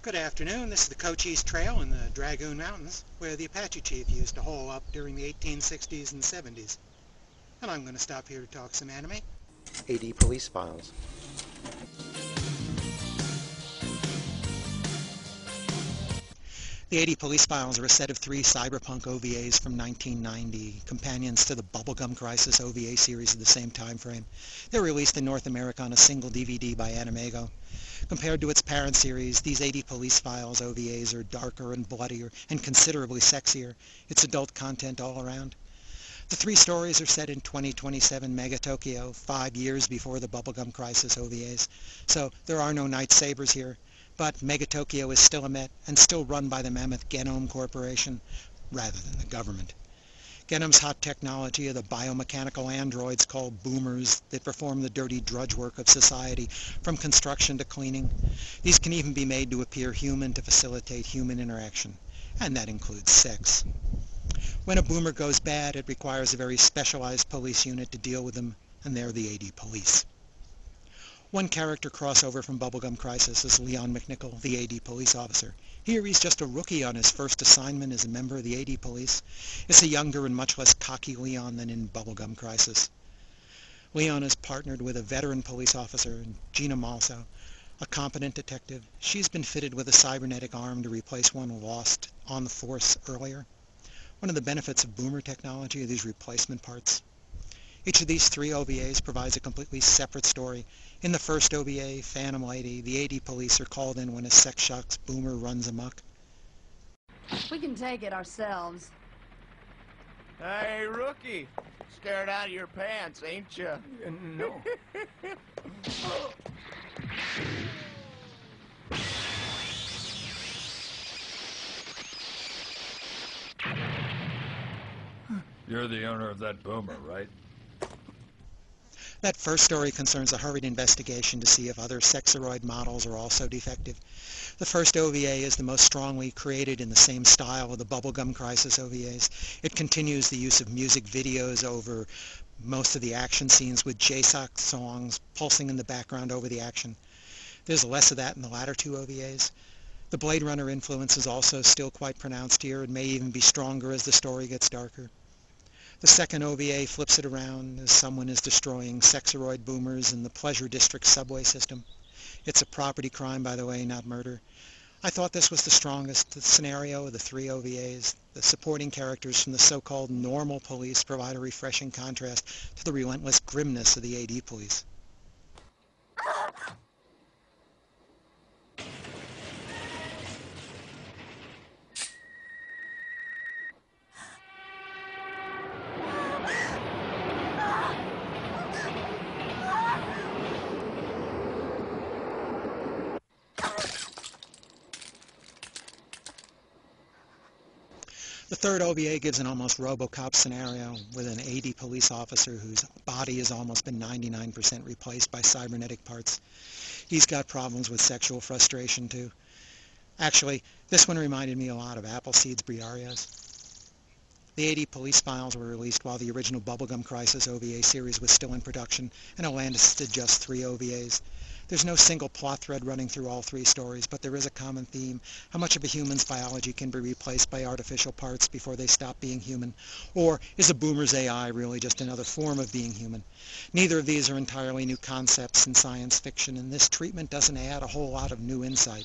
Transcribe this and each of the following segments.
Good afternoon. This is the Cochise Trail in the Dragoon Mountains, where the Apache chief used to hole up during the 1860s and 70s. And I'm going to stop here to talk some anime. Ad.Police files. The Ad.Police files are a set of 3 cyberpunk OVAs from 1990, companions to the Bubblegum Crisis OVA series of the same time frame. They were released in North America on a single DVD by Animego. Compared to its parent series, these Ad.Police files OVAs are darker and bloodier and considerably sexier. It's adult content all around. The 3 stories are set in 2027 Mega Tokyo, 5 years before the Bubblegum Crisis OVAs, so there are no Night Sabers here. But Mega Tokyo is still a Met and still run by the mammoth Genome Corporation, rather than the government. Genome's hot technology are the biomechanical androids called boomers that perform the dirty drudge work of society, from construction to cleaning. These can even be made to appear human to facilitate human interaction, and that includes sex. When a boomer goes bad, it requires a very specialized police unit to deal with them, and they're the Ad.Police. One character crossover from Bubblegum Crisis is Leon McNichol, the Ad.Police officer. Here he's just a rookie on his first assignment as a member of the Ad.Police. It's a younger and much less cocky Leon than in Bubblegum Crisis. Leon is partnered with a veteran police officer, Gina Malso, a competent detective. She's been fitted with a cybernetic arm to replace one lost on the force earlier. One of the benefits of boomer technology are these replacement parts. Each of these 3 OVAs provides a completely separate story. In the first OVA, Phantom Lady, the Ad.Police are called in when a sex-shocked boomer runs amok. We can take it ourselves. Hey, rookie. Scared out of your pants, ain't you? No. You're the owner of that boomer, right? That first story concerns a hurried investigation to see if other sexaroid models are also defective. The first OVA is the most strongly created in the same style of the Bubblegum Crisis OVAs. It continues the use of music videos over most of the action scenes, with J-Sock songs pulsing in the background over the action. There's less of that in the latter 2 OVAs. The Blade Runner influence is also still quite pronounced here and may even be stronger as the story gets darker. The second OVA flips it around as someone is destroying sexaroid boomers in the Pleasure District subway system. It's a property crime, by the way, not murder. I thought this was the strongest scenario of the 3 OVAs. The supporting characters from the so-called normal police provide a refreshing contrast to the relentless grimness of the Ad.Police. The third OVA gives an almost RoboCop scenario with an Ad.Police officer whose body has almost been 99% replaced by cybernetic parts. He's got problems with sexual frustration too. Actually, this one reminded me a lot of Appleseed's Briarios. The Ad.Police files were released while the original Bubblegum Crisis OVA series was still in production, and Atlantis did just 3 OVAs. There's no single plot thread running through all 3 stories, but there is a common theme: how much of a human's biology can be replaced by artificial parts before they stop being human? Or is a boomer's AI really just another form of being human? Neither of these are entirely new concepts in science fiction, and this treatment doesn't add a whole lot of new insight.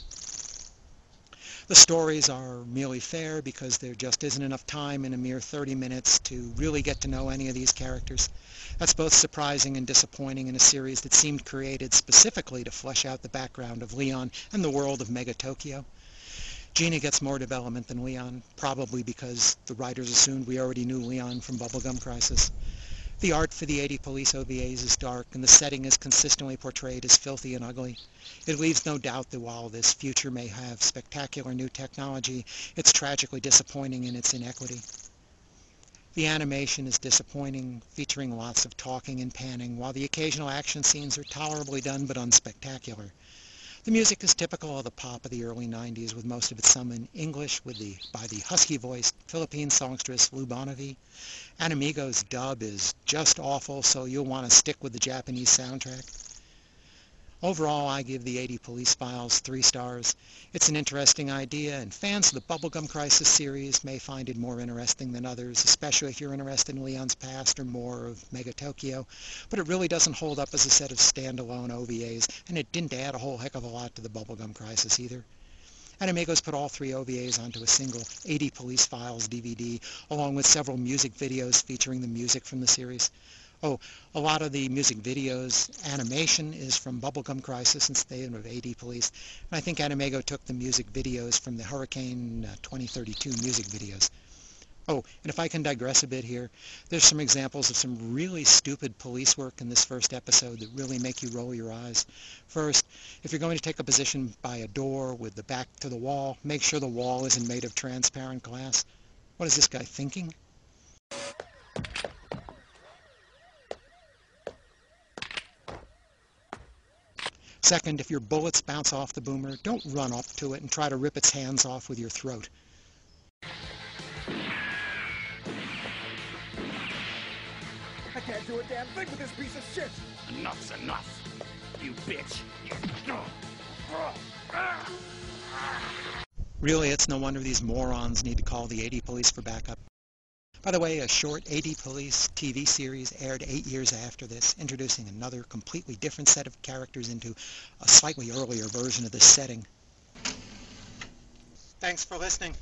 The stories are merely fair because there just isn't enough time in a mere 30 minutes to really get to know any of these characters. That's both surprising and disappointing in a series that seemed created specifically to flesh out the background of Leon and the world of Mega Tokyo. Gina gets more development than Leon, probably because the writers assumed we already knew Leon from Bubblegum Crisis. The art for the Ad.Police OVAs is dark, and the setting is consistently portrayed as filthy and ugly. It leaves no doubt that while this future may have spectacular new technology, it's tragically disappointing in its inequity. The animation is disappointing, featuring lots of talking and panning, while the occasional action scenes are tolerably done but unspectacular. The music is typical of the pop of the early 90s, with most of it sung in English by the husky-voiced Philippine songstress Bonnevie. Animego's dub is just awful, so you'll want to stick with the Japanese soundtrack. Overall, I give the 80 Police Files 3 stars. It's an interesting idea, and fans of the Bubblegum Crisis series may find it more interesting than others, especially if you're interested in Leon's past or more of Mega Tokyo. But it really doesn't hold up as a set of standalone OVAs, and it didn't add a whole heck of a lot to the Bubblegum Crisis either. Animego's put all 3 OVAs onto a single 80 Police Files DVD, along with several music videos featuring the music from the series. Oh, a lot of the music videos animation is from Bubblegum Crisis instead of 80 Police, and I think Animego took the music videos from the Hurricane 2032 music videos. Oh, and if I can digress a bit here, there's some examples of some really stupid police work in this first episode that really make you roll your eyes. First, if you're going to take a position by a door with the back to the wall, make sure the wall isn't made of transparent glass. What is this guy thinking? Second, if your bullets bounce off the boomer, don't run up to it and try to rip its hands off with your throat. I can't do a damn thing with this piece of shit! Enough's enough, you bitch. Really, it's no wonder these morons need to call the 80 Police for backup. By the way, a short 80 Police TV series aired 8 years after this, introducing another completely different set of characters into a slightly earlier version of this setting. Thanks for listening.